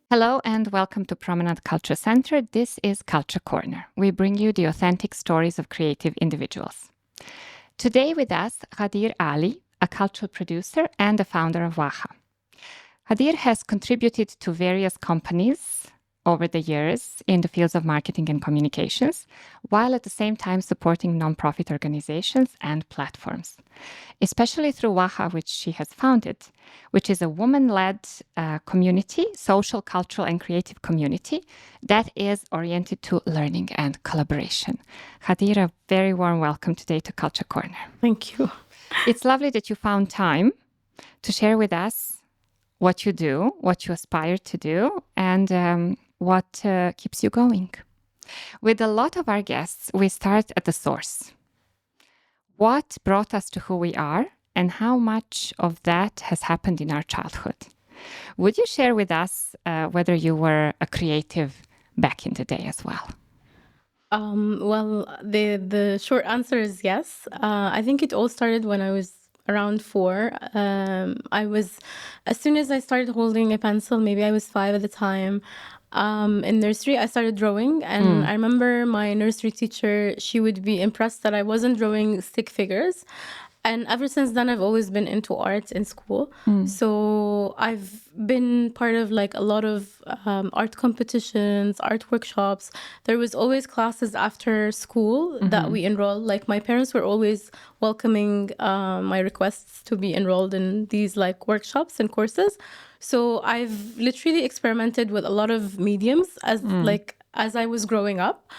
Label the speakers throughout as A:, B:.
A: Hello and welcome to Promenade Culture Center. This is Culture Corner. We bring you the authentic stories of creative individuals. Today with us, Ghadeer Ali, a cultural producer and the founder of Waha. Ghadeer has contributed to various companies over the years in the fields of marketing and communications, while at the same time supporting nonprofit organizations and platforms, especially through Waha, which she has founded, which is a woman-led community, social, cultural, and creative community that is oriented to learning and collaboration. Ghadeer, a very warm welcome today to Culture Corner.
B: Thank you.
A: It's lovely that you found time to share with us what you do, what you aspire to do, and what keeps you going. With a lot of our guests, we start at the source. What brought us to who we are, and how much of that has happened in our childhood? Would you share with us whether you were a creative back in the day as well?
B: The short answer is yes. I think it all started when I was around 4. As soon as I started holding a pencil, maybe I was 5 at the time. In nursery, I started drawing, and I remember my nursery teacher, she would be impressed that I wasn't drawing stick figures. And ever since then, I've always been into art in school. So I've been part of like a lot of art competitions, art workshops. There was always classes after school that we enrolled. Like my parents were always welcoming my requests to be enrolled in these like workshops and courses. So I've literally experimented with a lot of mediums as I was growing up.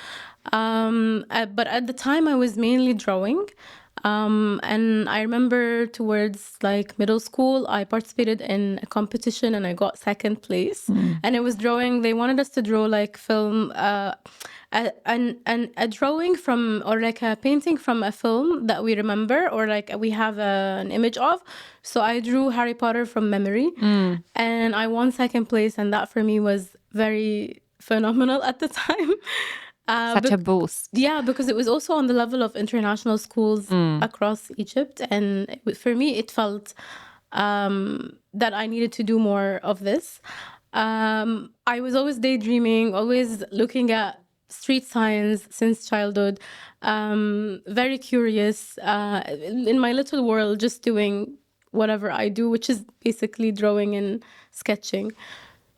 B: But at the time, I was mainly drawing. And I remember towards like middle school, I participated in a competition and I got second place. And it was drawing. They wanted us to draw like film, a drawing from, or like a painting from a film that we remember, or like we have an image of. So I drew Harry Potter from memory, and I won second place. And that for me was very phenomenal at the time.
A: Such a boost.
B: Yeah, because it was also on the level of international schools across Egypt. And for me, it felt that I needed to do more of this. I was always daydreaming, always looking at street signs since childhood, very curious, in my little world, just doing whatever I do, which is basically drawing and sketching.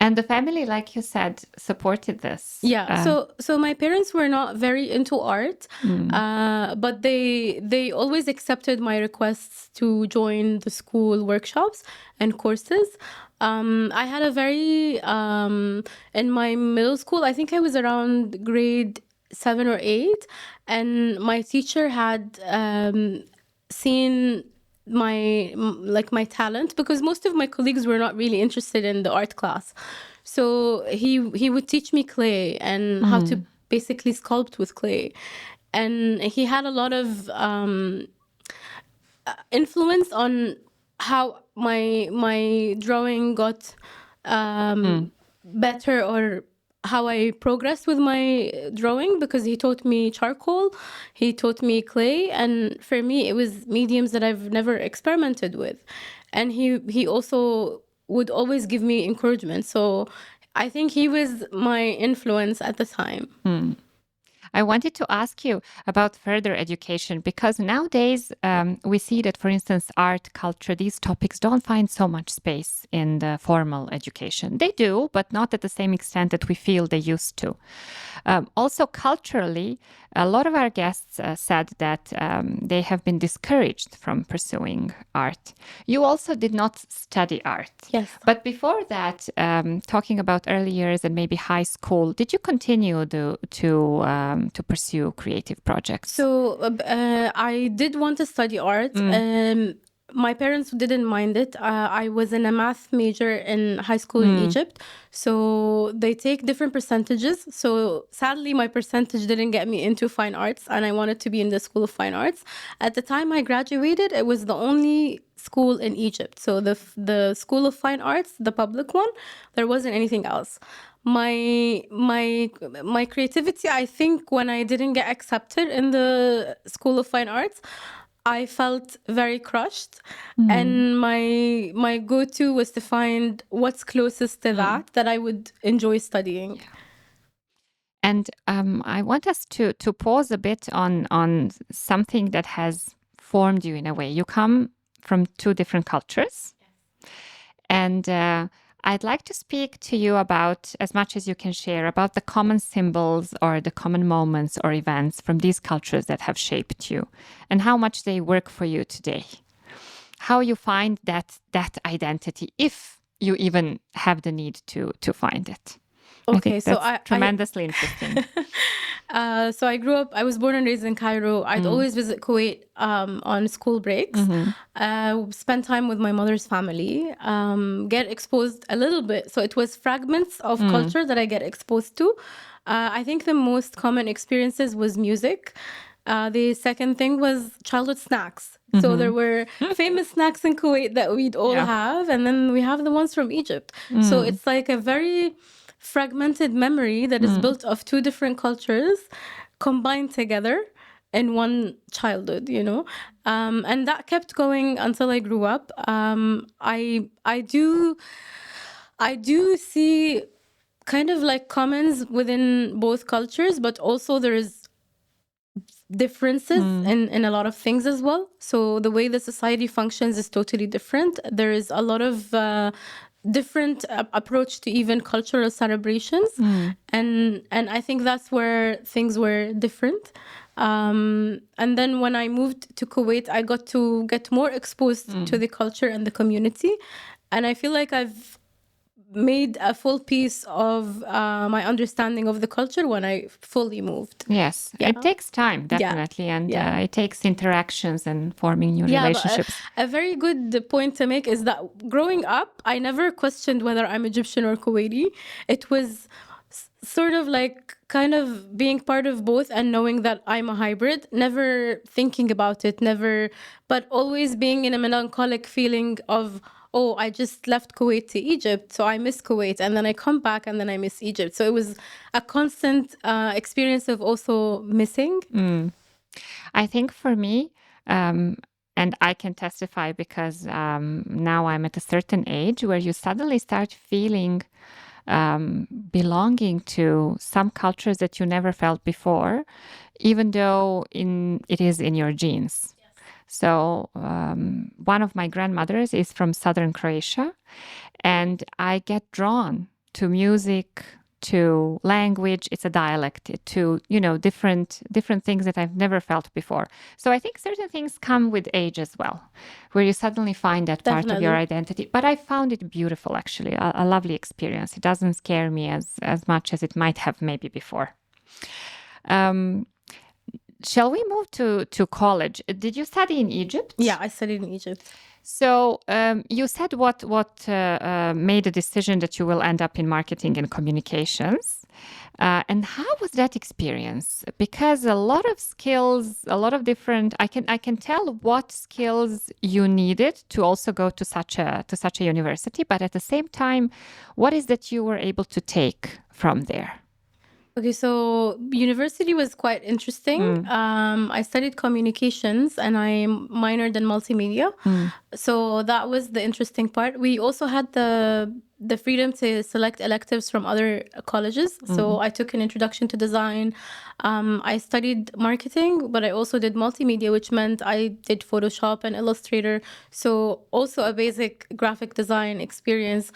A: And the family, like you said, supported this.
B: Yeah. So my parents were not very into art, but they always accepted my requests to join the school workshops and courses. I had a very in my middle school, I think I was around grade 7 or 8, and my teacher had seen my talent, because most of my colleagues were not really interested in the art class. So he would teach me clay and how to basically sculpt with clay. And he had a lot of influence on how my drawing got better, or how I progressed with my drawing, because he taught me charcoal, he taught me clay, and for me it was mediums that I've never experimented with. And he also would always give me encouragement. So I think he was my influence at the time.
A: I wanted to ask you about further education, because nowadays we see that, for instance, art, culture, these topics don't find so much space in the formal education. They do, but not at the same extent that we feel they used to. Also, culturally, a lot of our guests said that they have been discouraged from pursuing art. You also did not study art.
B: Yes.
A: But before that, talking about early years and maybe high school, did you continue to pursue creative projects?
B: So I did want to study art. My parents didn't mind it. I was in a math major in high school in Egypt. So they take different percentages. So sadly, my percentage didn't get me into fine arts, and I wanted to be in the School of Fine Arts. At the time I graduated, it was the only school in Egypt. So the School of Fine Arts, the public one, there wasn't anything else. My creativity, I think when I didn't get accepted in the School of Fine Arts, I felt very crushed, and my go-to was to find what's closest to that I would enjoy studying.
A: And I want us to pause a bit on something that has formed you in a way. You come from two different cultures, and I'd like to speak to you about, as much as you can share, about the common symbols or the common moments or events from these cultures that have shaped you, and how much they work for you today. How you find that identity, if you even have the need to find it. I
B: Okay,
A: think
B: so
A: that's tremendously interesting.
B: so I was born and raised in Cairo. I'd always visit Kuwait on school breaks, spend time with my mother's family, get exposed a little bit. So it was fragments of culture that I get exposed to. I think the most common experiences was music. The second thing was childhood snacks. So there were famous snacks in Kuwait that we'd all have, and then we have the ones from Egypt. So it's like a very fragmented memory that is built of two different cultures combined together in one childhood, you know. And that kept going until I grew up. I do see kind of like commons within both cultures, but also there is differences in a lot of things as well. So the way the society functions is totally different. There is a lot of different approach to even cultural celebrations, and I think that's where things were different. And then when I moved to Kuwait, I got to get more exposed to the culture and the community, and I feel like I've made a full piece of my understanding of the culture when I fully moved.
A: Yes, it takes time, definitely, and it takes interactions and forming new relationships.
B: But a very good point to make is that growing up, I never questioned whether I'm Egyptian or Kuwaiti. It was sort of like kind of being part of both and knowing that I'm a hybrid, never thinking about it, but always being in a melancholic feeling of, oh, I just left Kuwait to Egypt, so I miss Kuwait, and then I come back and then I miss Egypt. So it was a constant experience of also missing.
A: I think for me, and I can testify because now I'm at a certain age where you suddenly start feeling belonging to some cultures that you never felt before, even though it is in your genes. So one of my grandmothers is from southern Croatia, and I get drawn to music, to language. It's a dialect, to different things that I've never felt before. So I think certain things come with age as well, where you suddenly find that part of your identity. But I found it beautiful, actually, a lovely experience. It doesn't scare me as much as it might have maybe before. Shall we move to college? Did you study in Egypt?
B: Yeah, I studied in Egypt.
A: So you said what made a decision that you will end up in marketing and communications. And how was that experience? Because a lot of skills, a lot of different, I can tell what skills you needed to also go to such a university, but at the same time, what is that you were able to take from there?
B: Okay, so university was quite interesting. I studied communications and I minored in multimedia. So that was the interesting part. We also had the freedom to select electives from other colleges. So I took an introduction to design. I studied marketing, but I also did multimedia, which meant I did Photoshop and Illustrator. So also a basic graphic design experience.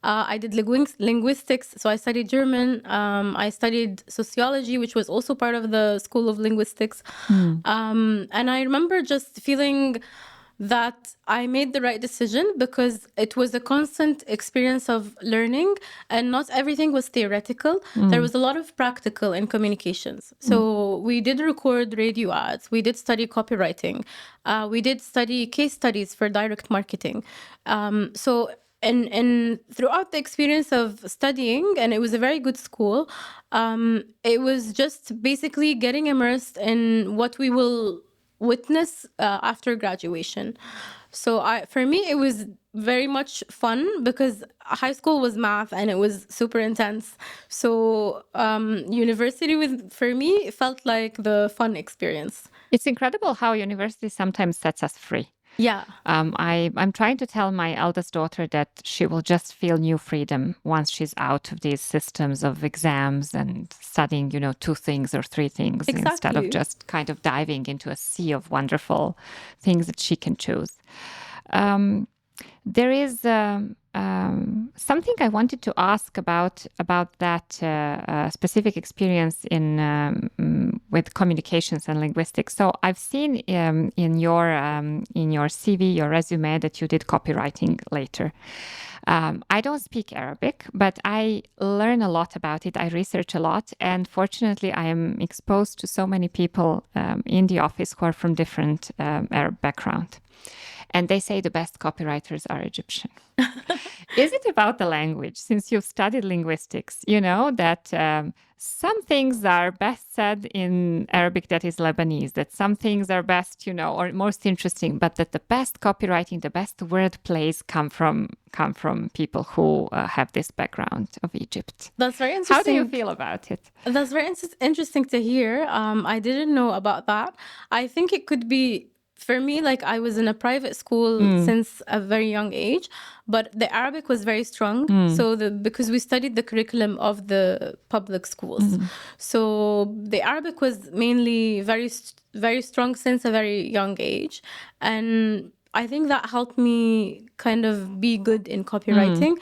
B: I did linguistics, so I studied German. I studied sociology, which was also part of the School of Linguistics. And I remember just feeling that I made the right decision because it was a constant experience of learning and not everything was theoretical. There was a lot of practical in communications. So we did record radio ads. We did study copywriting. We did study case studies for direct marketing. And throughout the experience of studying, and it was a very good school, it was just basically getting immersed in what we will witness after graduation. So for me, it was very much fun because high school was math and it was super intense. So university for me felt like the fun experience.
A: It's incredible how university sometimes sets us free.
B: Yeah.
A: I'm trying to tell my eldest daughter that she will just feel new freedom once she's out of these systems of exams and studying, 2 things or 3 things instead of
B: Exactly.
A: just kind of diving into a sea of wonderful things that she can choose. There is something I wanted to ask about that specific experience with communications and linguistics. So I've seen in your CV, your resume, that you did copywriting later. I don't speak Arabic, but I learn a lot about it. I research a lot. And fortunately, I am exposed to so many people in the office who are from different Arab background. And they say the best copywriters are Egyptian. Is it about the language? Since you've studied linguistics, that some things are best said in Arabic that is Lebanese, that some things are best, or most interesting, but that the best copywriting, the best word plays come from people who have this background of Egypt.
B: That's very interesting.
A: How do you feel about it?
B: That's very interesting to hear. I didn't know about that. I think it could be, for me, like I was in a private school since a very young age, but the Arabic was very strong. So because we studied the curriculum of the public schools. So the Arabic was mainly very, very strong since a very young age. And I think that helped me kind of be good in copywriting.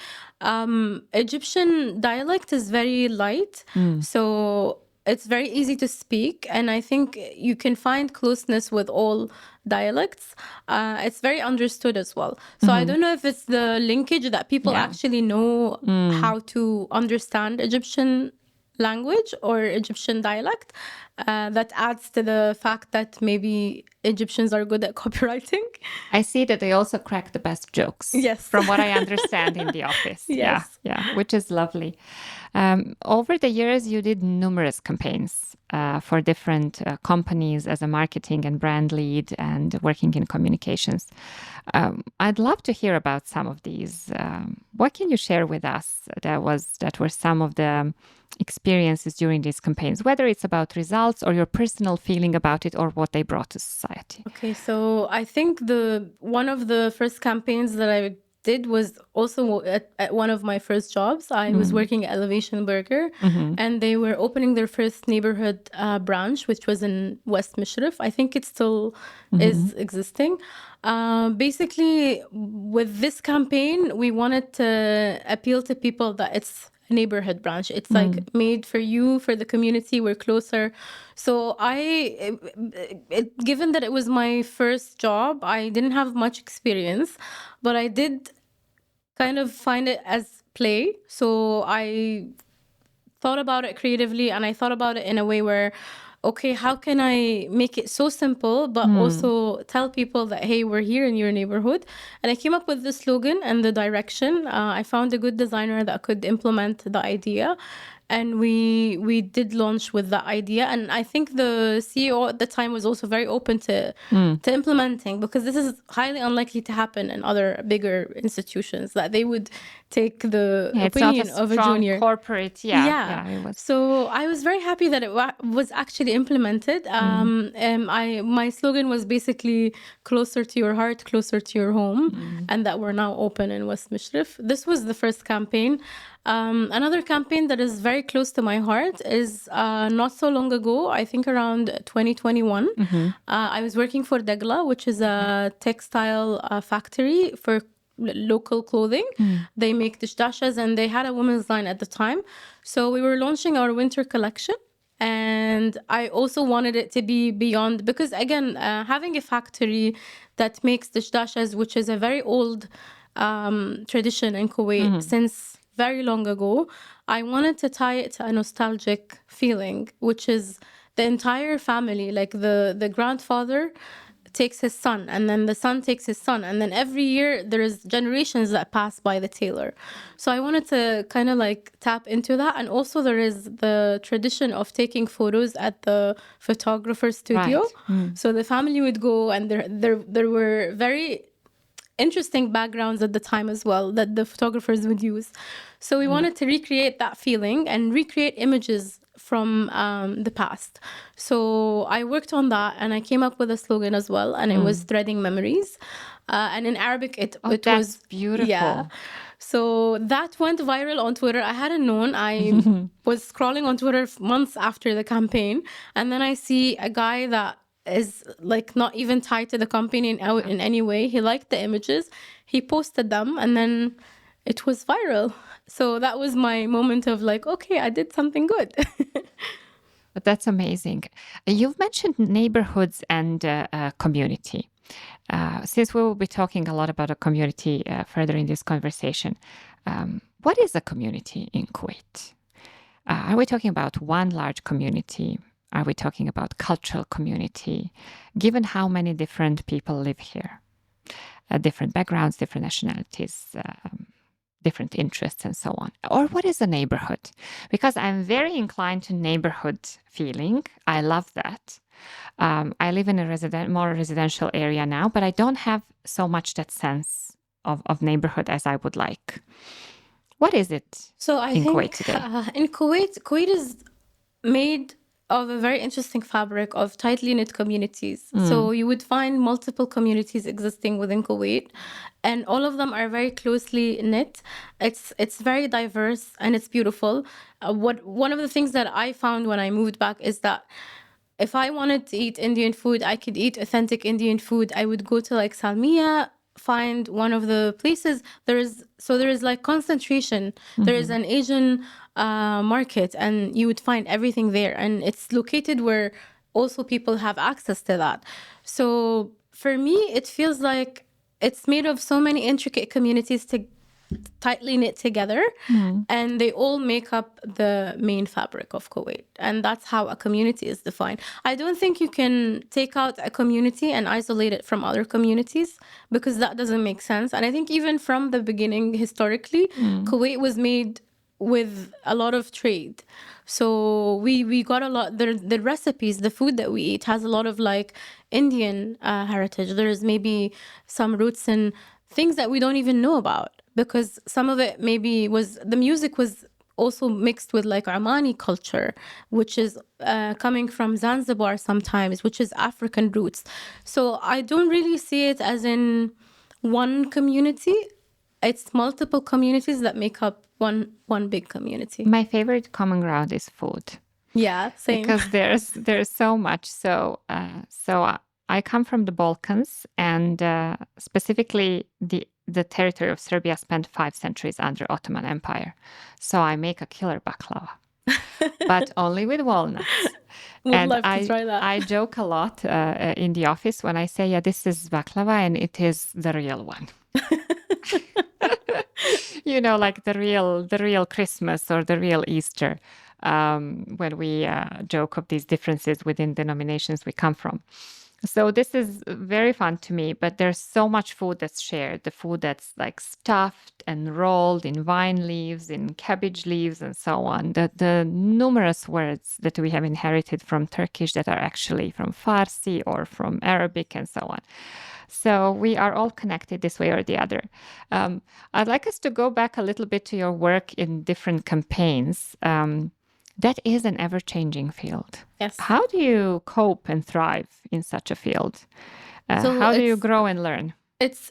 B: Egyptian dialect is very light. So it's very easy to speak, and I think you can find closeness with all dialects. It's very understood as well. So I don't know if it's the linkage that people actually know how to understand Egyptian language or Egyptian dialect that adds to the fact that maybe Egyptians are good at copywriting.
A: I see that they also crack the best jokes.
B: Yes.
A: From what I understand in the office.
B: Yes.
A: Yeah, which is lovely. Over the years, you did numerous campaigns for different companies as a marketing and brand lead and working in communications. I'd love to hear about some of these. What can you share with us that were some of the experiences during these campaigns, whether it's about results or your personal feeling about it or what they brought to society?
B: Okay, so I think one of the first campaigns that I did was also at one of my first jobs. I was working at Elevation Burger, and they were opening their first neighborhood branch, which was in West Mishrif. I think it still is existing. Basically, with this campaign, we wanted to appeal to people that it's a neighborhood branch. It's like made for you, for the community. We're closer. So given that it was my first job, I didn't have much experience, but I did kind of find it as play. So I thought about it creatively, and I thought about it in a way where, okay, how can I make it so simple, but also tell people that, hey, we're here in your neighborhood? And I came up with the slogan and the direction. I found a good designer that could implement the idea. And we did launch with that idea. And I think the CEO at the time was also very open to implementing, because this is highly unlikely to happen in other bigger institutions, that they would take the opinion of a junior
A: corporate. Yeah.
B: So I was very happy that it was actually implemented. My slogan was basically closer to your heart, closer to your home, and that we're now open in West Mishrif. This was the first campaign. Another campaign that is very close to my heart is not so long ago, I think around 2021, I was working for Dagla, which is a textile factory for local clothing. They make dishdashas, and they had a women's line at the time. So we were launching our winter collection. And I also wanted it to be beyond, because again, having a factory that makes dishdashas, which is a very old tradition in Kuwait since very long ago, I wanted to tie it to a nostalgic feeling, which is the entire family, like the grandfather takes his son, and then the son takes his son, and then every year there's generations that pass by the tailor. So I wanted to kind of like tap into that. And also there is the tradition of taking photos at the photographer's studio. So the family would go, and there were very interesting backgrounds at the time as well that the photographers would use. So we wanted to recreate that feeling and recreate images from the past. So I worked on that and I came up with a slogan as well, and it was threading memories. And in Arabic, it
A: that's
B: was
A: beautiful.
B: Yeah. So that went viral on Twitter. I hadn't known. I was scrolling on Twitter months after the campaign, and then I see a guy that is like not even tied to the company in any way. He liked the images, he posted them, and then it was viral. So that was my moment of like, okay, I did something good.
A: But that's amazing. You've mentioned neighborhoods and community. Since we will be talking a lot about a community further in this conversation, what is a community in Kuwait? Are we talking about one large community? Are we talking about cultural community? Given how many different people live here, different backgrounds, different nationalities, different interests, and so on. Or what is a neighborhood? Because I'm very inclined to neighborhood feeling. I love that. I live in a more residential area now, but I don't have so much that sense of neighborhood as I would like. What is it in Kuwait today?
B: In Kuwait is made of a very interesting fabric of tightly knit communities. So you would find multiple communities existing within Kuwait, and all of them are very closely knit. It's very diverse and it's beautiful. One of the things that I found when I moved back is that if I wanted to eat Indian food, I could eat authentic Indian food. I would go to like Salmiya, find one of the places. There is like concentration. There is an Asian market, and you would find everything there. And it's located where also people have access to that. So for me, it feels like it's made of so many intricate communities tightly knit together, and they all make up the main fabric of Kuwait, and that's how a community is defined. I don't think you can take out a community and isolate it from other communities, because that doesn't make sense. And I think even from the beginning, historically, Kuwait was made with a lot of trade. So we got a lot, the recipes, the food that we eat has a lot of like Indian heritage. There's maybe some roots in things that we don't even know about, because some of it maybe the music was also mixed with like Omani culture, which is coming from Zanzibar sometimes, which is African roots. So I don't really see it as in one community. It's multiple communities that make up one big community.
A: My favorite common ground is food.
B: Yeah, same.
A: Because there's so much. So I come from the Balkans, and specifically the territory of Serbia spent 5 centuries under Ottoman Empire. So I make a killer baklava, but only with walnuts.
B: Would love to try that.
A: I joke a lot in the office when I say, yeah, this is baklava and it is the real one. You know, like the real Christmas or the real Easter, when we joke of these differences within denominations we come from. So this is very fun to me, but there's so much food that's shared. The food that's like stuffed and rolled in vine leaves, in cabbage leaves, and so on. The numerous words that we have inherited from Turkish that are actually from Farsi or from Arabic and so on. So we are all connected this way or the other. I'd like us to go back a little bit to your work in different campaigns. That is an ever-changing field.
B: Yes.
A: How do you cope and thrive in such a field? How do you grow and learn?
B: It's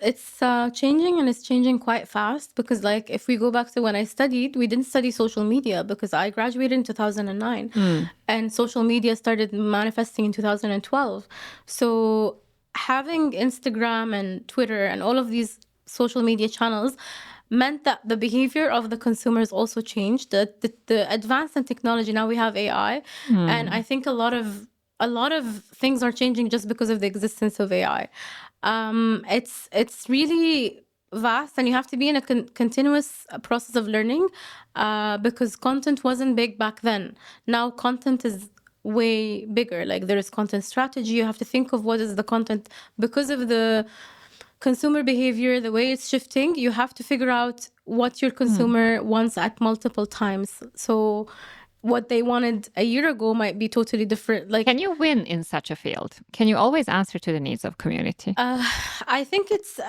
B: changing, and it's changing quite fast, because like if we go back to when I studied, we didn't study social media because I graduated in 2009 and social media started manifesting in 2012. So having Instagram and Twitter and all of these social media channels meant that the behavior of the consumers also changed. The advance in technology, now we have AI, and I think a lot of things are changing just because of the existence of AI. It's really vast, and you have to be in a continuous process of learning, because content wasn't big back then. Now content is way bigger. Like there is content strategy. You have to think of what is the content, because of the consumer behavior, the way it's shifting. You have to figure out what your consumer wants at multiple times. So what they wanted a year ago might be totally different. Like,
A: can you win in such a field? Can you always answer to the needs of community?
B: I think it's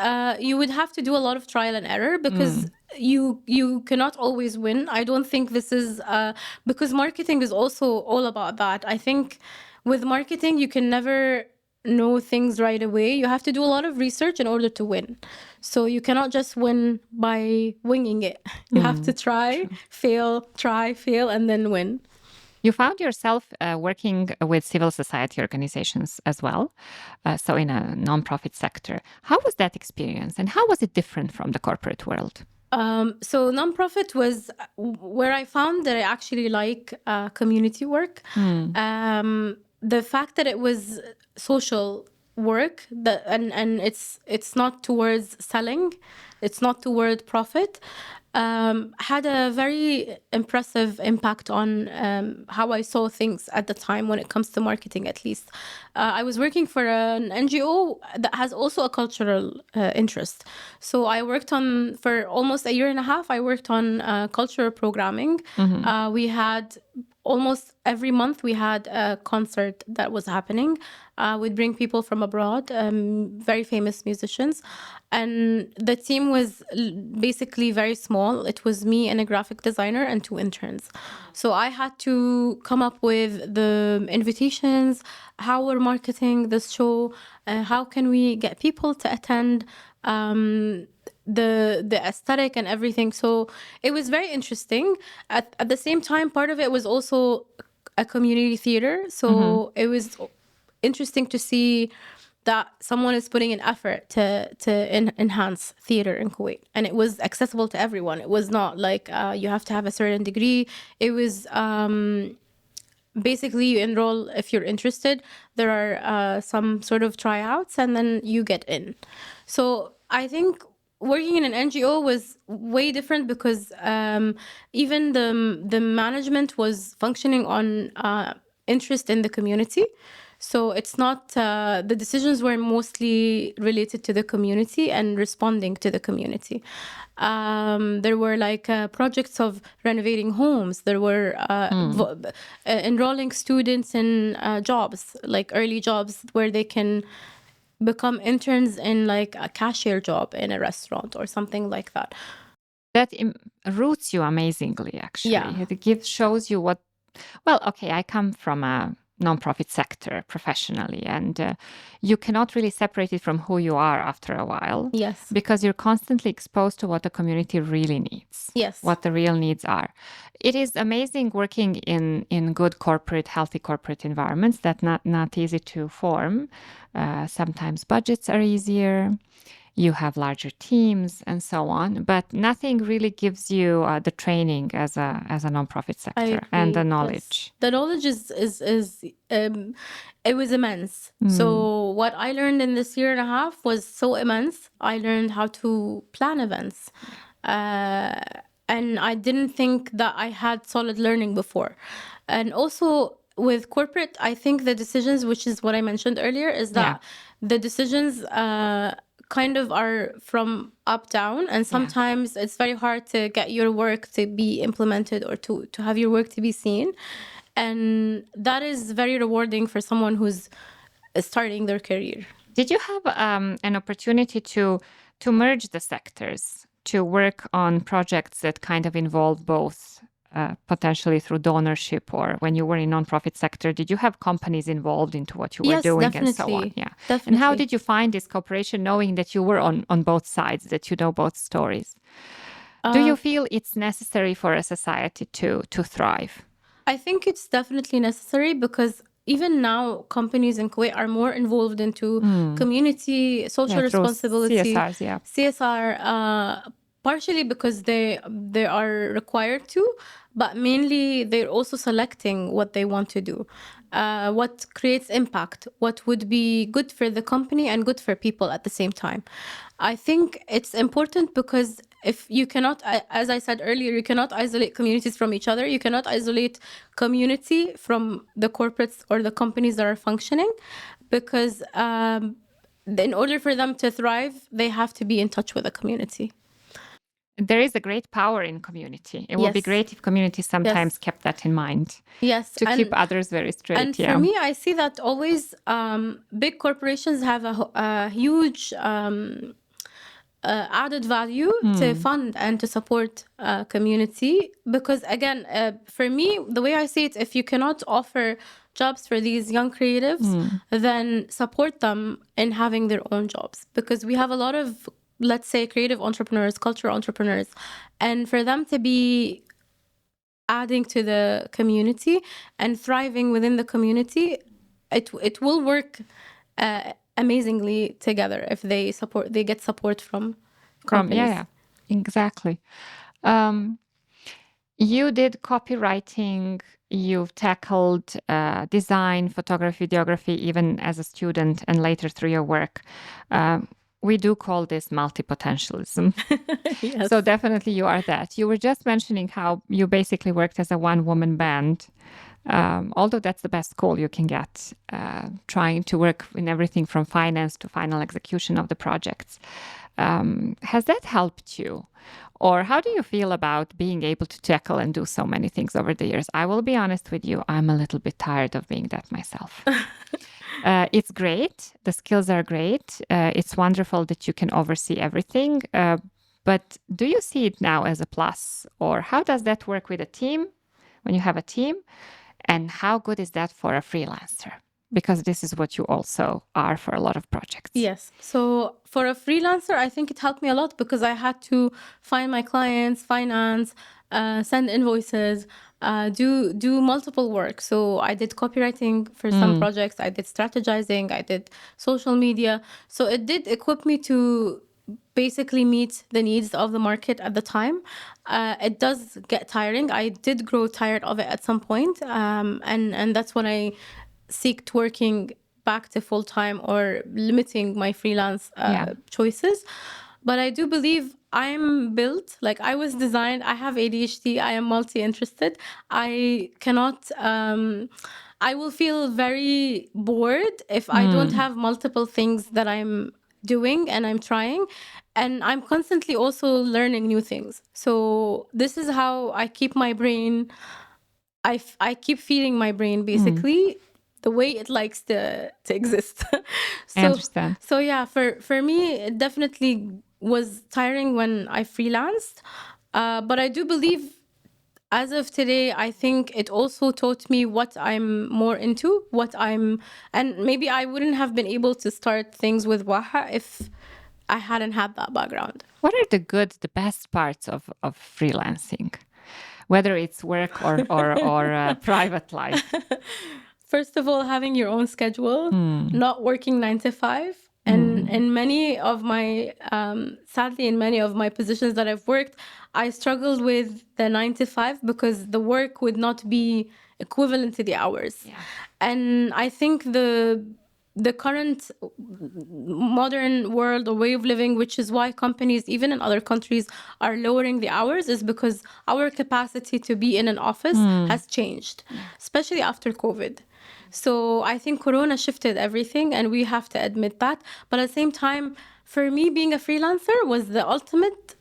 B: you would have to do a lot of trial and error, because you cannot always win. I don't think this is because marketing is also all about that. I think with marketing you can never know things right away. You have to do a lot of research in order to win. So you cannot just win by winging it. You have to try, fail, and then win.
A: You found yourself working with civil society organizations as well, so in a nonprofit sector. How was that experience, and how was it different from the corporate world?
B: So nonprofit was where I found that I actually like community work. The fact that it was social work, and it's not towards selling, it's not toward profit, had a very impressive impact on how I saw things at the time when it comes to marketing, at least. I was working for an NGO that has also a cultural interest. So I worked on, for almost a year and a half, I worked on cultural programming. We had almost every month we had a concert that was happening. We'd bring people from abroad, very famous musicians. And the team was basically very small. It was me and a graphic designer and 2 interns. So I had to come up with the invitations, how we're marketing this show, how can we get people to attend, the aesthetic and everything. So it was very interesting. At the same time, part of it was also a community theater. So it was interesting to see that someone is putting an effort to enhance theater in Kuwait, and it was accessible to everyone. It was not like you have to have a certain degree. It was basically you enroll if you're interested. There are some sort of tryouts, and then you get in. So I think working in an NGO was way different, because even the management was functioning on interest in the community. So it's not, the decisions were mostly related to the community and responding to the community. There were like projects of renovating homes. There were enrolling students in jobs, like early jobs, where they can become interns in like a cashier job in a restaurant or something like that.
A: That roots you amazingly, actually.
B: Yeah.
A: It shows you what, well, okay, I come from a nonprofit sector professionally, and you cannot really separate it from who you are after a while.
B: Yes.
A: Because you're constantly exposed to what the community really needs.
B: Yes.
A: What the real needs are. It is amazing working in good corporate, healthy corporate environments. That's not easy to form. Sometimes budgets are easier. You have larger teams and so on, but nothing really gives you the training as a nonprofit sector and the knowledge.
B: Yes. The knowledge is it was immense. So what I learned in this year and a half was so immense. I learned how to plan events, and I didn't think that I had solid learning before. And also with corporate, I think the decisions, which is what I mentioned earlier, is that the decisions kind of are from up down, and sometimes it's very hard to get your work to be implemented or to have your work to be seen, and that is very rewarding for someone who's starting their career.
A: Did you have an opportunity to merge the sectors, to work on projects that kind of involve both potentially through donorship, or when you were in nonprofit sector, did you have companies involved into what you were doing?
B: Definitely.
A: And so on? Yeah,
B: definitely.
A: And how did you find this cooperation, knowing that you were on both sides, that you know both stories? Do you feel it's necessary for a society to thrive?
B: I think it's definitely necessary, because even now companies in Kuwait are more involved into community social responsibility,
A: CSRs,
B: CSR, partially because they are required to, but mainly they're also selecting what they want to do, what creates impact, what would be good for the company and good for people at the same time. I think it's important, because if you cannot, as I said earlier, you cannot isolate communities from each other. You cannot isolate community from the corporates or the companies that are functioning, because in order for them to thrive, they have to be in touch with the community.
A: There is a great power in community. It would be
B: Yes.
A: great if community sometimes kept that in mind.
B: Yes.
A: To keep others very straight.
B: And for me, I see that always big corporations have a huge added value to fund and to support community. Because again, for me, the way I see it, if you cannot offer jobs for these young creatives, then support them in having their own jobs. Because we have a lot of, let's say, creative entrepreneurs, cultural entrepreneurs, and for them to be adding to the community and thriving within the community, it will work amazingly together if they get support from companies.
A: Yeah, exactly. You did copywriting, you've tackled design, photography, videography, even as a student and later through your work. We do call this multi-potentialism.
B: Yes.
A: So definitely you are that. You were just mentioning how you basically worked as a one-woman band. Although that's the best call you can get, trying to work in everything from finance to final execution of the projects. Has that helped you? Or how do you feel about being able to tackle and do so many things over the years? I will be honest with you, I'm a little bit tired of being that myself. It's great. The skills are great. It's wonderful that you can oversee everything. But do you see it now as a plus? Or how does that work with a team when you have a team? And how good is that for a freelancer? Because this is what you also are for a lot of projects.
B: Yes. So for a freelancer, I think it helped me a lot because I had to find my clients, finance, send invoices, do multiple work. So I did copywriting for some projects. I did strategizing. I did social media. So it did equip me to basically meet the needs of the market at the time. It does get tiring. I did grow tired of it at some point. And that's when I seeked working back to full-time or limiting my freelance choices. But I do believe I'm built, like I was designed, I have ADHD, I am multi-interested. I cannot, I will feel very bored if I don't have multiple things that I'm doing and I'm trying. And I'm constantly also learning new things. So this is how I keep my brain, I keep feeding my brain basically the way it likes to exist.
A: I understand.
B: So yeah, for me, it definitely was tiring when I freelanced. But I do believe as of today, I think it also taught me what I'm more into, and maybe I wouldn't have been able to start things with Waha if I hadn't had that background.
A: What are the best parts of freelancing? Whether it's work or private life.
B: First of all, having your own schedule, not working 9 to 5. And in many of my, sadly, in many of my positions that I've worked, I struggled with the 9 to 5 because the work would not be equivalent to the hours.
A: Yeah.
B: And I think the current modern world or way of living, which is why companies, even in other countries, are lowering the hours, is because our capacity to be in an office has changed, especially after COVID. So I think Corona shifted everything, and we have to admit that. But at the same time, for me, being a freelancer was the ultimate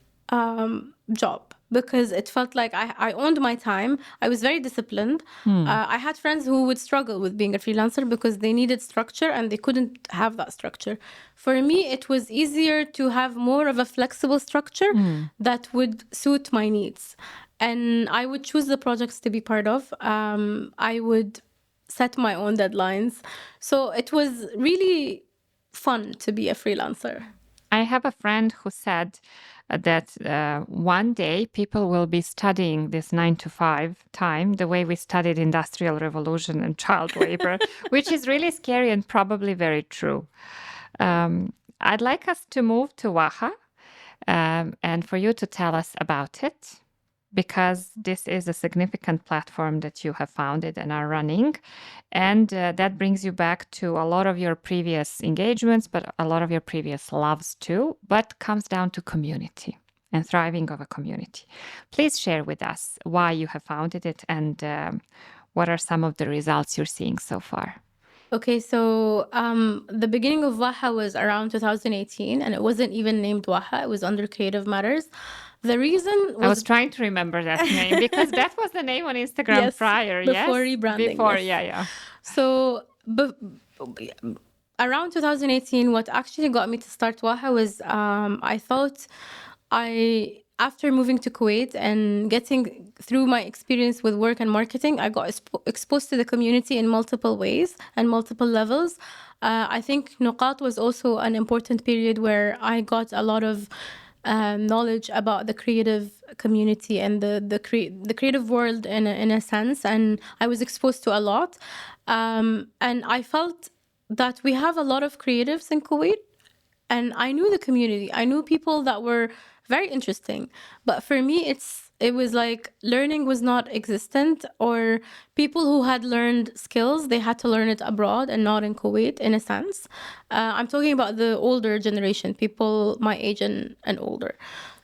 B: job, because it felt like I owned my time. I was very disciplined. I had friends who would struggle with being a freelancer because they needed structure and they couldn't have that structure. For me, it was easier to have more of a flexible structure that would suit my needs. And I would choose the projects to be part of. I would set my own deadlines. So it was really fun to be a freelancer.
A: I have a friend who said that one day people will be studying this 9 to 5 time the way we studied Industrial Revolution and child labor, which is really scary and probably very true. I'd like us to move to Waha and for you to tell us about it, because this is a significant platform that you have founded and are running. And that brings you back to a lot of your previous engagements, but a lot of your previous loves too, but comes down to community and thriving of a community. Please share with us why you have founded it and what are some of the results you're seeing so far.
B: Okay, so the beginning of Waha was around 2018, and it wasn't even named Waha. It was under Creative Matters. The reason
A: I was
B: was
A: trying to remember that name because that was the name on Instagram
B: yes,
A: prior.
B: before
A: Yes,
B: rebranding.
A: before.
B: Yes.
A: Yeah.
B: So around 2018, what actually got me to start Waha was I thought after moving to Kuwait and getting through my experience with work and marketing, I got exposed to the community in multiple ways and multiple levels. I think Nuqat was also an important period where I got a lot of knowledge about the creative community and the creative world in a sense, and I was exposed to a lot, and I felt that we have a lot of creatives in Kuwait, and I knew the community. I knew people that were very interesting, but for me, it was like learning was not existent, or people who had learned skills, they had to learn it abroad and not in Kuwait, in a sense. I'm talking about the older generation, people my age and older.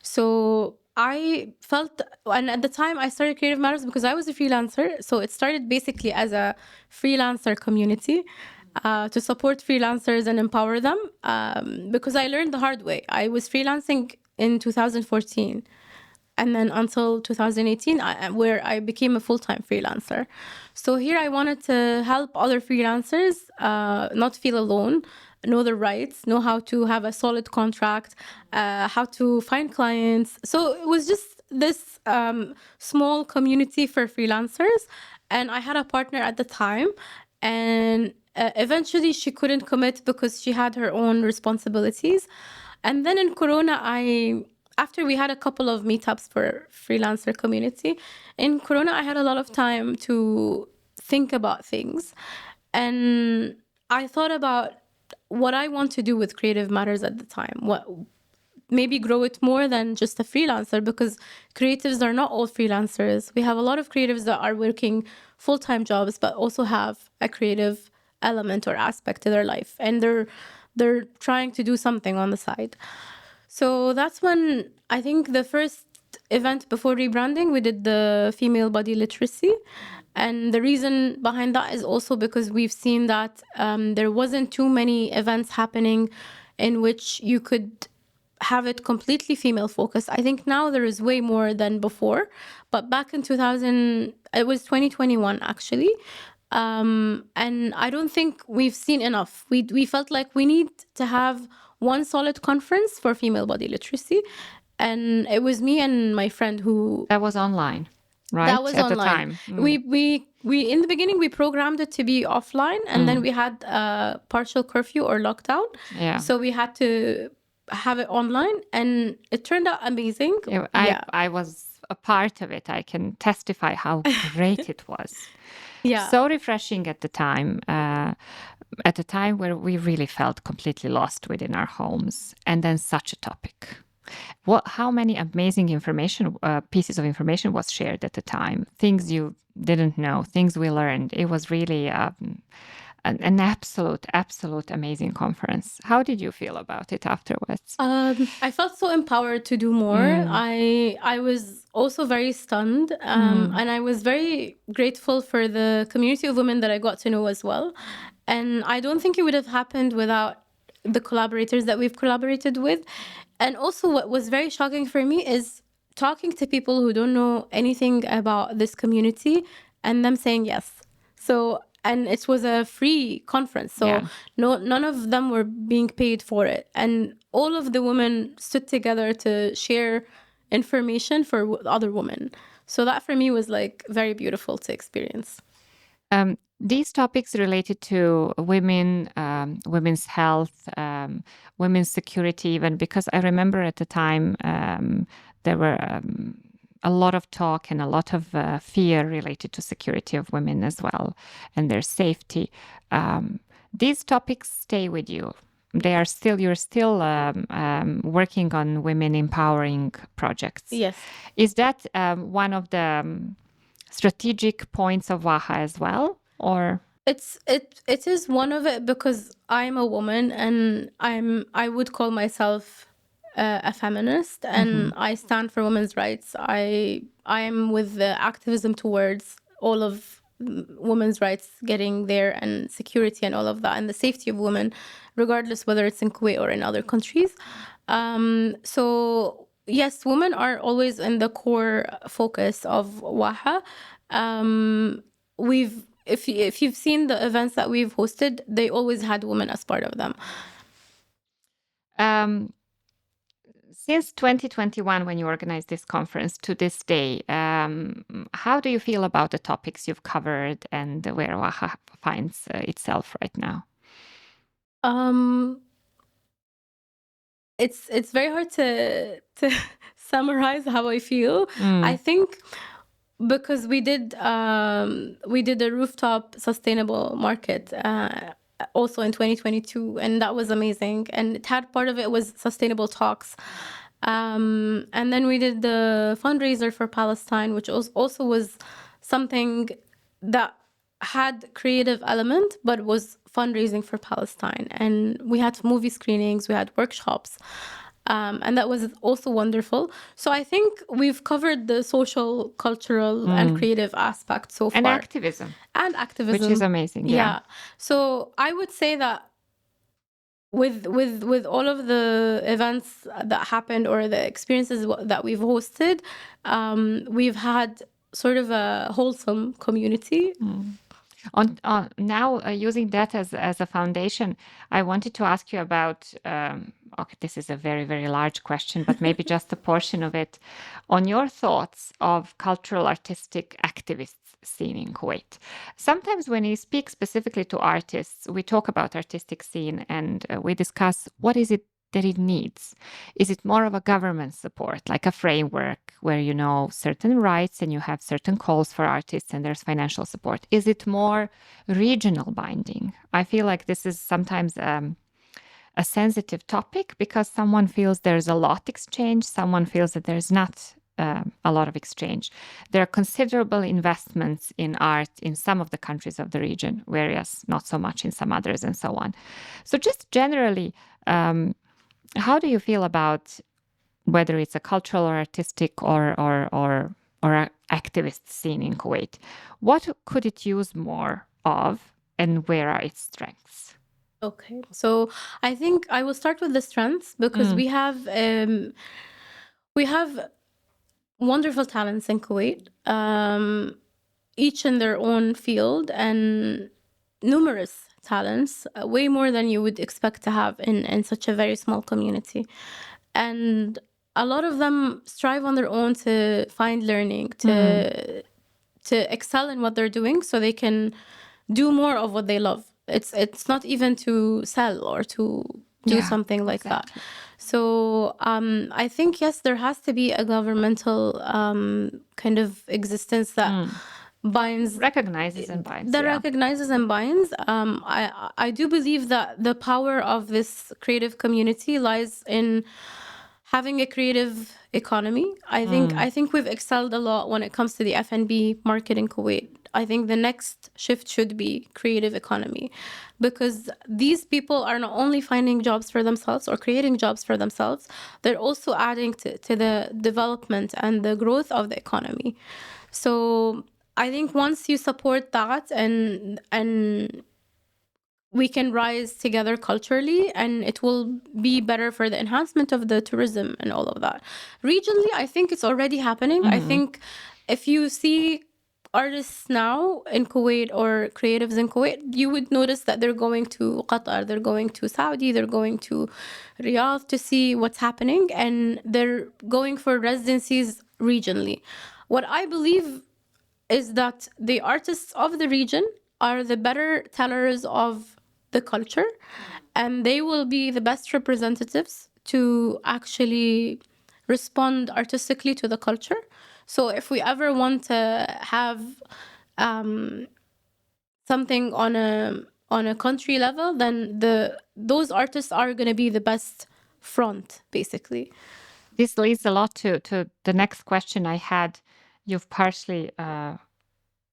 B: So I felt, and at the time I started Creative Matters because I was a freelancer. So it started basically as a freelancer community to support freelancers and empower them, because I learned the hard way. I was freelancing in 2014 and then until 2018, where I became a full-time freelancer. So here I wanted to help other freelancers not feel alone, know their rights, know how to have a solid contract, how to find clients. So it was just this small community for freelancers. And I had a partner at the time, and eventually she couldn't commit because she had her own responsibilities. And then in Corona, after we had a couple of meetups for freelancer community, in Corona, I had a lot of time to think about things. And I thought about what I want to do with Creative Matters at the time. Maybe grow it more than just a freelancer, because creatives are not all freelancers. We have a lot of creatives that are working full-time jobs, but also have a creative element or aspect to their life. And they're trying to do something on the side. So that's when I think the first event before rebranding, we did the female body literacy. And the reason behind that is also because we've seen that there wasn't too many events happening in which you could have it completely female focused. I think now there is way more than before, but back in 2000, it was 2021 actually. And I don't think we've seen enough. We felt like we need to have one solid conference for female body literacy. And it was me and my friend who...
A: That was online, right?
B: That was
A: at
B: online.
A: the time.
B: We in the beginning, we programmed it to be offline, and then we had a partial curfew or lockdown.
A: Yeah.
B: So we had to have it online, and it turned out amazing.
A: I was a part of it. I can testify how great it was.
B: Yeah.
A: So refreshing at the time where we really felt completely lost within our homes, and then such a topic. How many amazing pieces of information was shared at the time? Things you didn't know, things we learned. It was really an absolute amazing conference. How did you feel about it afterwards?
B: I felt so empowered to do more. I was also very stunned, and I was very grateful for the community of women that I got to know as well. And I don't think it would have happened without the collaborators that we've collaborated with. And also what was very shocking for me is talking to people who don't know anything about this community and them saying yes. So, and it was a free conference. So none of them were being paid for it. And all of the women stood together to share information for other women. So that for me was like very beautiful to experience.
A: These topics related to women, women's health, women's security, even because I remember at the time there were a lot of talk and a lot of fear related to security of women as well and their safety. These topics stay with you. You're still working on women empowering projects.
B: Yes.
A: Is that one of the strategic points of Waha as well, or
B: it is one of it, because I'm a woman and I would call myself a feminist, and I stand for women's rights. I'm with the activism towards all of women's rights getting there, and security and all of that, and the safety of women, regardless whether it's in Kuwait or in other countries. So yes, women are always in the core focus of Waha. If you've seen the events that we've hosted, they always had women as part of them.
A: Since 2021, when you organized this conference to this day, how do you feel about the topics you've covered and where Waha finds itself right now?
B: It's very hard to summarize how I feel. I think because we did a rooftop sustainable market also in 2022, and that was amazing. And it had part of it was sustainable talks. And then we did the fundraiser for Palestine, which also was something that had creative element, but was fundraising for Palestine. And we had movie screenings, we had workshops. And that was also wonderful. So I think we've covered the social, cultural, and creative aspects so far.
A: And activism. Which is amazing, yeah.
B: So I would say that with all of the events that happened or the experiences that we've hosted, we've had sort of a wholesome community.
A: On now, using that as a foundation, I wanted to ask you about, okay, this is a very, very large question, but maybe just a portion of it, on your thoughts of cultural artistic activists scene in Kuwait. Sometimes when we speak specifically to artists, we talk about artistic scene and we discuss what is it that it needs. Is it more of a government support, like a framework where you know certain rights and you have certain calls for artists and there's financial support? Is it more regional binding? I feel like this is sometimes a sensitive topic because someone feels there's a lot exchange, someone feels that there's not a lot of exchange. There are considerable investments in art in some of the countries of the region, whereas not so much in some others, and so on. So just generally, how do you feel about whether it's a cultural or artistic or activist scene in Kuwait? What could it use more of, and where are its strengths?
B: Okay, so I think I will start with the strengths because we have wonderful talents in Kuwait, each in their own field, and numerous talents, way more than you would expect to have in such a very small community. And a lot of them strive on their own to find learning, to excel in what they're doing so they can do more of what they love. It's not even to sell or to do something like that. So I think, yes, there has to be a governmental kind of existence that
A: recognizes and binds.
B: Recognizes and binds. I do believe that the power of this creative community lies in having a creative economy. I think we've excelled a lot when it comes to the F&B market in Kuwait. I think the next shift should be creative economy, because these people are not only finding jobs for themselves or creating jobs for themselves, they're also adding to the development and the growth of the economy. So I think once you support that and we can rise together culturally, and it will be better for the enhancement of the tourism and all of that. Regionally, I think it's already happening. I think if you see artists now in Kuwait or creatives in Kuwait, you would notice that they're going to Qatar, they're going to Saudi, they're going to Riyadh to see what's happening, and they're going for residencies regionally. What I believe is that the artists of the region are the better tellers of the culture, and they will be the best representatives to actually respond artistically to the culture. So if we ever want to have something on a country level, then those artists are going to be the best front, basically.
A: This leads a lot to the next question I had. You've partially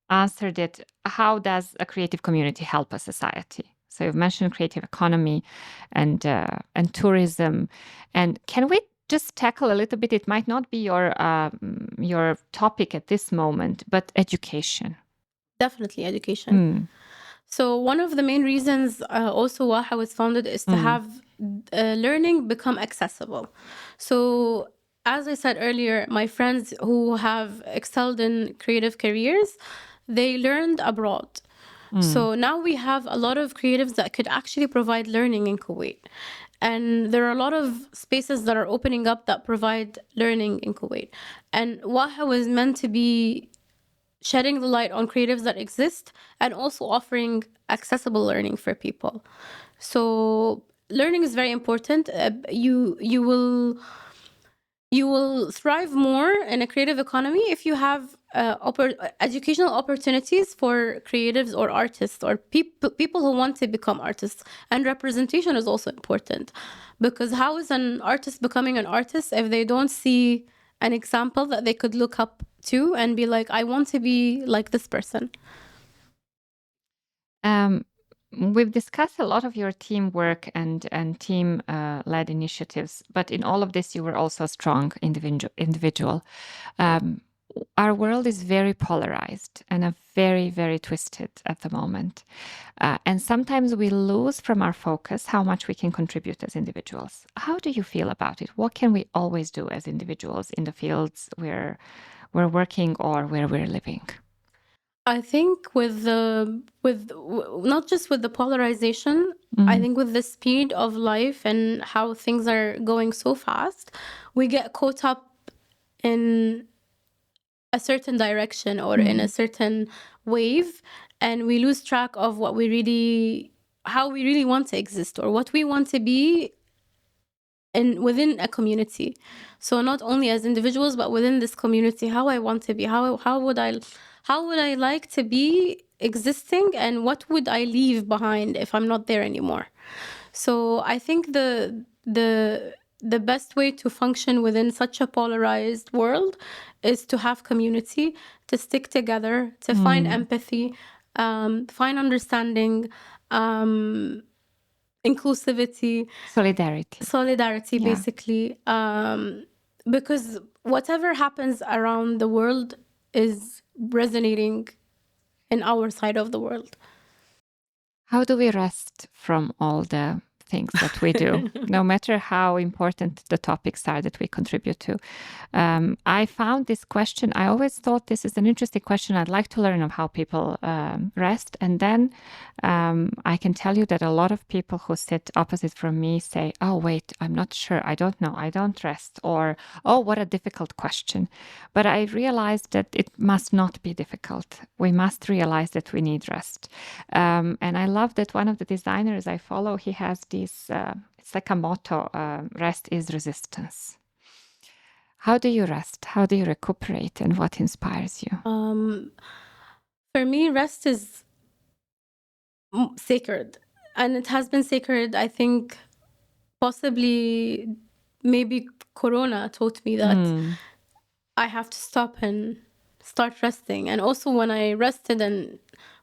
A: answered it. How does a creative community help a society? So you've mentioned creative economy and tourism. And can we just tackle a little bit? It might not be your topic at this moment, but education.
B: Definitely education. So one of the main reasons also Waha was founded is to have learning become accessible. So as I said earlier, my friends who have excelled in creative careers, they learned abroad. So now we have a lot of creatives that could actually provide learning in Kuwait. And there are a lot of spaces that are opening up that provide learning in Kuwait. And Waha was meant to be shedding the light on creatives that exist and also offering accessible learning for people. So learning is very important. You will thrive more in a creative economy if you have educational opportunities for creatives or artists or people who want to become artists. And representation is also important, because how is an artist becoming an artist if they don't see an example that they could look up to and be like, I want to be like this person?
A: We've discussed a lot of your teamwork and team led initiatives, but in all of this, you were also a strong individual. Our world is very polarized and a very, very twisted at the moment. And sometimes we lose from our focus how much we can contribute as individuals. How do you feel about it? What can we always do as individuals in the fields where we're working or where we're living?
B: I think with not just with the polarization, I think with the speed of life and how things are going so fast, we get caught up in a certain direction or in a certain wave, and we lose track of how we really want to exist or what we want to be within a community. So not only as individuals, but within this community, how I want to be, how would I like to be existing, and what would I leave behind if I'm not there anymore? So I think the best way to function within such a polarized world is to have community, to stick together, to find empathy, find understanding, inclusivity, solidarity,
A: Yeah.
B: basically, because whatever happens around the world is resonating in our side of the world.
A: How do we rest from all the things that we do, no matter how important the topics are that we contribute to? I found this question, I always thought this is an interesting question. I'd like to learn of how people rest. And then I can tell you that a lot of people who sit opposite from me say, oh, wait, I'm not sure. I don't know. I don't rest. Or, oh, what a difficult question. But I realized that it must not be difficult. We must realize that we need rest. And I love that one of the designers I follow, he has this, it's like a motto, rest is resistance. How do you rest? How do you recuperate? And what inspires you?
B: For me, rest is sacred. And it has been sacred, I think, possibly maybe Corona taught me that I have to stop and start resting. And also when I rested and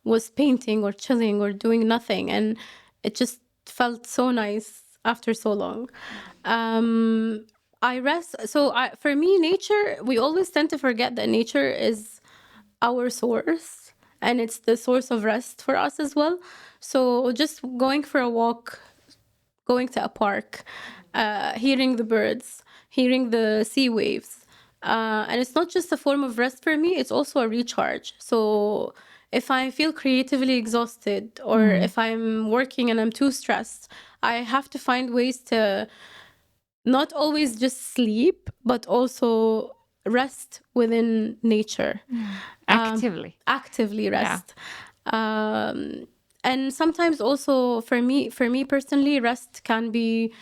B: was painting or chilling or doing nothing, and it just felt so nice after so long. I rest. So for me, nature, we always tend to forget that nature is our source and it's the source of rest for us as well. So just going for a walk, going to a park, hearing the birds, hearing the sea waves. And it's not just a form of rest for me, it's also a recharge. So if I feel creatively exhausted or if I'm working and I'm too stressed, I have to find ways to not always just sleep, but also rest within nature. Actively rest. Yeah. And sometimes also for me personally, rest can be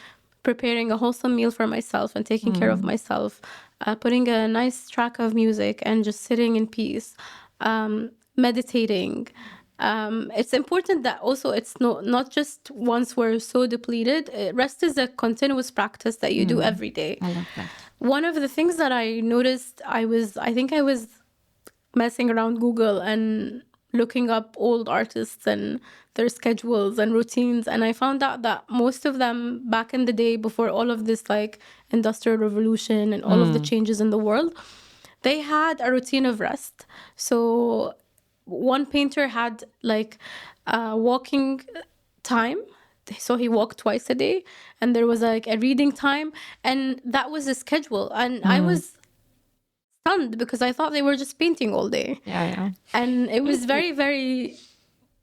B: preparing a wholesome meal for myself and taking care of myself, putting a nice track of music and just sitting in peace, meditating. It's important that also it's not just once we're so depleted. Rest is a continuous practice that you do every day.
A: I love that.
B: One of the things that I noticed, I think I was messing around Google and looking up old artists and their schedules and routines, and I found out that most of them back in the day, before all of this like industrial revolution and all of the changes in the world, they had a routine of rest. So one painter had like walking time so he walked twice a day, and there was like a reading time, and that was the schedule. And I was stunned because I thought they were just painting all day.
A: Yeah.
B: And it was very, very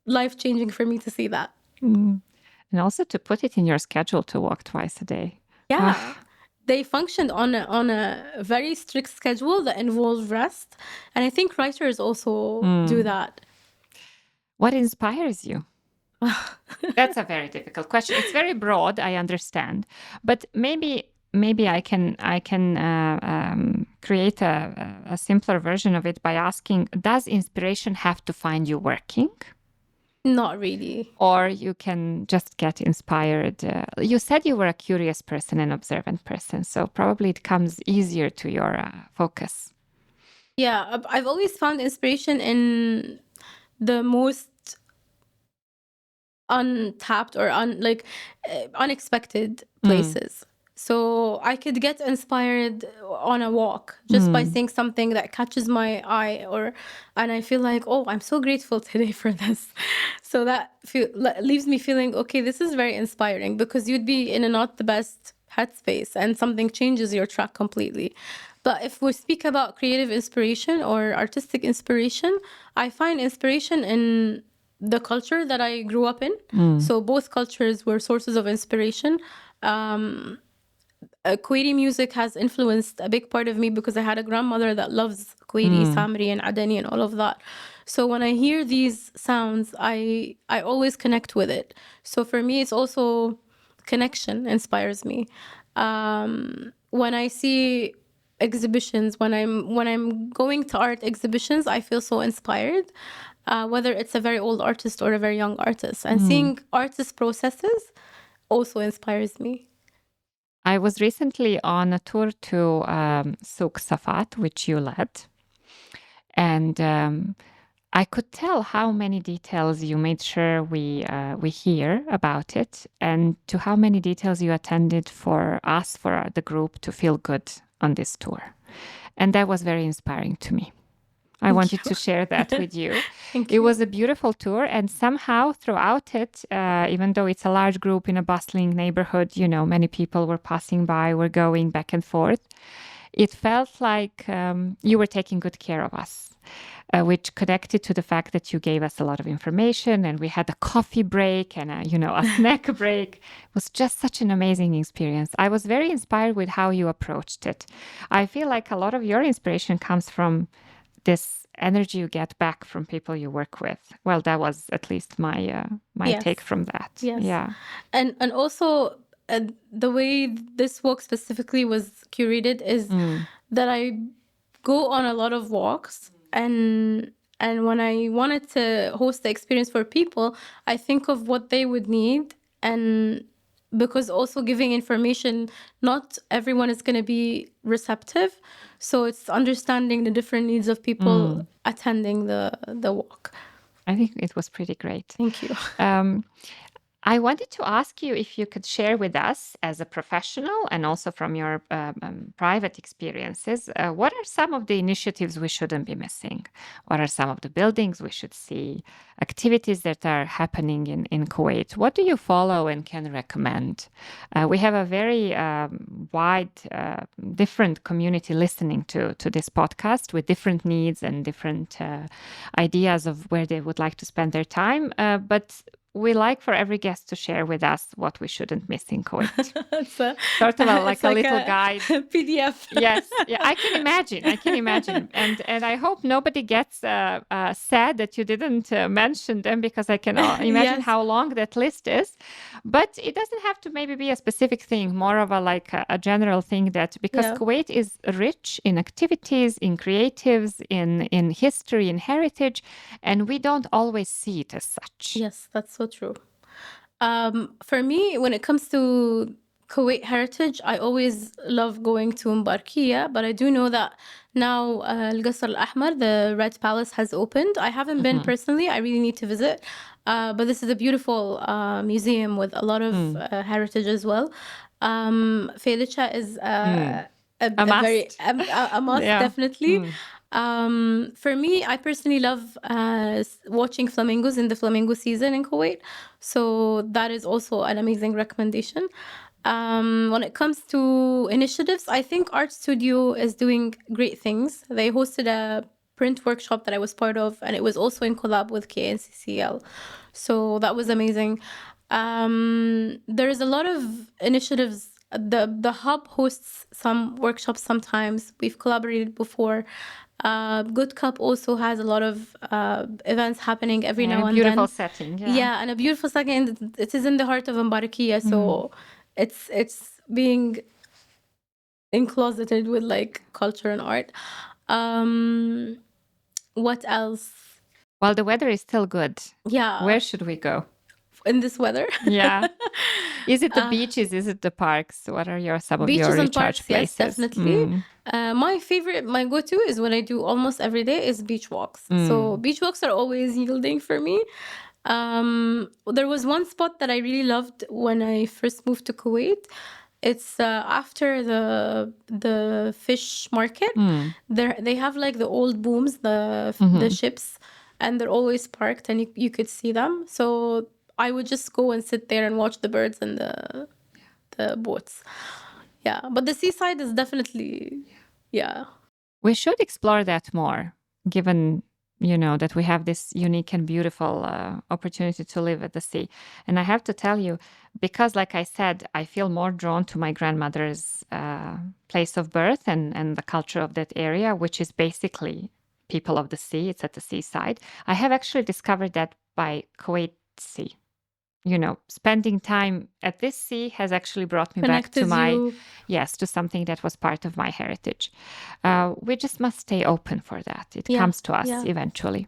B: life-changing for me to see that.
A: And also to put it in your schedule to walk twice a day.
B: Yeah. They functioned on a very strict schedule that involved rest. And I think writers also do that.
A: What inspires you? That's a very difficult question. It's very broad, I understand. But maybe I can create a simpler version of it by asking, does inspiration have to find you working?
B: Not really.
A: Or you can just get inspired. You said you were a curious person and observant person, so probably it comes easier to your focus.
B: Yeah, I've always found inspiration in the most untapped or unexpected places. So I could get inspired on a walk just by seeing something that catches my eye, and I feel like, oh, I'm so grateful today for this. So that leaves me feeling, okay, this is very inspiring, because you'd be in a not the best headspace and something changes your track completely. But if we speak about creative inspiration or artistic inspiration, I find inspiration in the culture that I grew up in. So both cultures were sources of inspiration. Kuwaiti music has influenced a big part of me because I had a grandmother that loves Kuwaiti, Samri, and Adani, and all of that. So when I hear these sounds, I always connect with it. So for me, it's also connection inspires me. When I see exhibitions, when I'm going to art exhibitions, I feel so inspired. Whether it's a very old artist or a very young artist, and seeing artists' processes also inspires me.
A: I was recently on a tour to Souk Safat, which you led. And I could tell how many details you made sure we hear about it, and to how many details you attended for us, for the group, to feel good on this tour. And that was very inspiring to me. I wanted to share that with you. It was a beautiful tour, and somehow throughout it, even though it's a large group in a bustling neighborhood, many people were passing by, were going back and forth. It felt like you were taking good care of us, which connected to the fact that you gave us a lot of information, and we had a coffee break and a snack break. It was just such an amazing experience. I was very inspired with how you approached it. I feel like a lot of your inspiration comes from this energy you get back from people you work with. Well, that was at least my take from that.
B: Yes.
A: Yeah.
B: And also the way this walk specifically was curated is that I go on a lot of walks, and when I wanted to host the experience for people, I think of what they would need, and because also giving information, not everyone is going to be receptive. So it's understanding the different needs of people attending the walk.
A: I think it was pretty great.
B: Thank you.
A: I wanted to ask you if you could share with us, as a professional and also from your private experiences, what are some of the initiatives we shouldn't be missing? What are some of the buildings we should see? Activities that are happening in Kuwait? What do you follow and can recommend? We have a very wide, different community listening to this podcast with different needs and different ideas of where they would like to spend their time. But we like for every guest to share with us what we shouldn't miss in Kuwait. Sort of like a little guide.
B: PDF.
A: Yes, yeah, I can imagine. And I hope nobody gets sad that you didn't mention them, because I can imagine how long that list is. But it doesn't have to maybe be a specific thing, more of a general thing, that because Kuwait is rich in activities, in creatives, in history, in heritage, and we don't always see it as such.
B: Yes, that's so true. For me, when it comes to Kuwait heritage, I always love going to Mbarkiya, but I do know that now Al-Qasr Al-Ahmar, the Red Palace, has opened. I haven't been personally. I really need to visit. But this is a beautiful museum with a lot of heritage as well. Felicia is a must, definitely. For me, I personally love watching flamingos in the flamingo season in Kuwait. So that is also an amazing recommendation. When it comes to initiatives, I think Art Studio is doing great things. They hosted a print workshop that I was part of, and it was also in collab with KNCCL. So that was amazing. There's a lot of initiatives. The hub hosts some workshops sometimes. We've collaborated before. Good Cup also has a lot of events happening every now and then.
A: Beautiful setting.
B: Yeah, and a beautiful setting. It is in the heart of Mbarakia, so it's being encloseted with like culture and art. What else?
A: Well, the weather is still good.
B: Yeah.
A: Where should we go?
B: In this weather?
A: Yeah. Is it the beaches? Is it the parks? What are some of your recharge places?
B: Yes, definitely. My go-to is what I do almost every day is beach walks. So beach walks are always yielding for me. There was one spot that I really loved when I first moved to Kuwait. It's after the fish market. They have like the old booms, the ships, and they're always parked, and you could see them. So I would just go and sit there and watch the birds and the boats. Yeah, but the seaside is definitely, yeah.
A: We should explore that more, given that we have this unique and beautiful opportunity to live at the sea. And I have to tell you, because like I said, I feel more drawn to my grandmother's place of birth and the culture of that area, which is basically people of the sea. It's at the seaside. I have actually discovered that by Kuwait Sea. Spending time at this sea has actually brought me back to to something that was part of my heritage. We just must stay open for that. It comes to us eventually.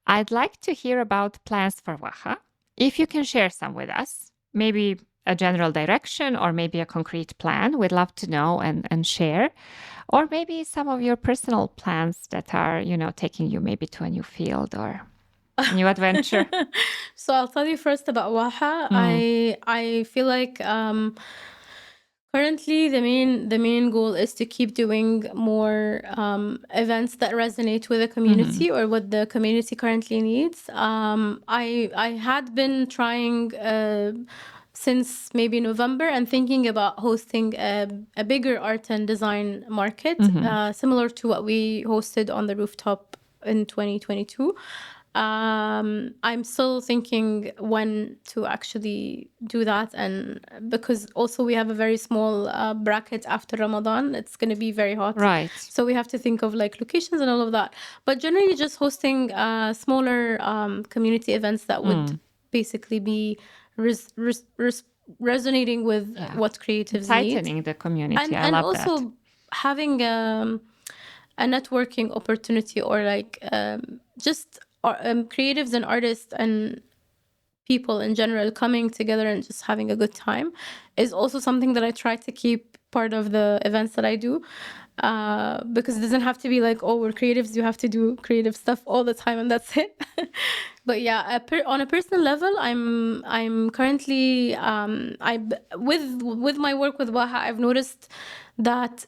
A: I'd like to hear about plans for Waha. If you can share some with us, maybe a general direction or maybe a concrete plan, we'd love to know and share. Or maybe some of your personal plans that are, taking you maybe to a new field or new adventure.
B: So I'll tell you first about Waha. I feel like currently the main goal is to keep doing more events that resonate with the community or what the community currently needs. I had been trying since maybe November and thinking about hosting a bigger art and design market, similar to what we hosted on the rooftop in 2022. I'm still thinking when to actually do that, and because also we have a very small bracket after Ramadan, it's going to be very hot,
A: right?
B: So we have to think of like locations and all of that. But generally, just hosting smaller community events that would basically be resonating with what creatives need,
A: tightening the community,
B: and also having a networking opportunity or like just creatives and artists and people in general coming together and just having a good time is also something that I try to keep part of the events that I do, because it doesn't have to be like, oh, we're creatives, you have to do creative stuff all the time and that's it. But yeah, on a personal level, I'm currently with my work with Waha, I've noticed that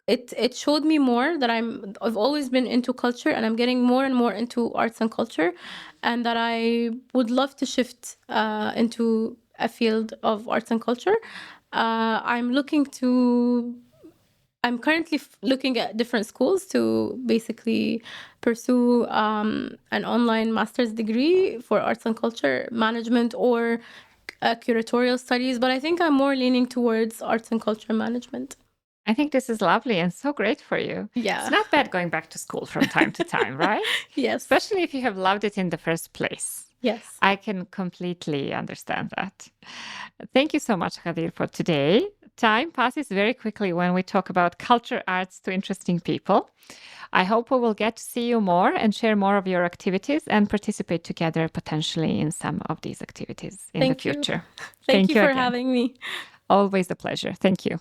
B: it showed me more that I've always been into culture, and I'm getting more and more into arts and culture, and that I would love to shift into a field of arts and culture. I'm currently looking at different schools to basically pursue an online master's degree for arts and culture management or curatorial studies, but I think I'm more leaning towards arts and culture management.
A: I think this is lovely and so great for you.
B: Yeah.
A: It's not bad going back to school from time to time, right?
B: Yes.
A: Especially if you have loved it in the first place.
B: Yes.
A: I can completely understand that. Thank you so much, Ghadeer, for today. Time passes very quickly when we talk about culture, arts to interesting people. I hope we will get to see you more and share more of your activities and participate together potentially in some of these activities in the future.
B: Thank you for having me.
A: Always a pleasure. Thank you.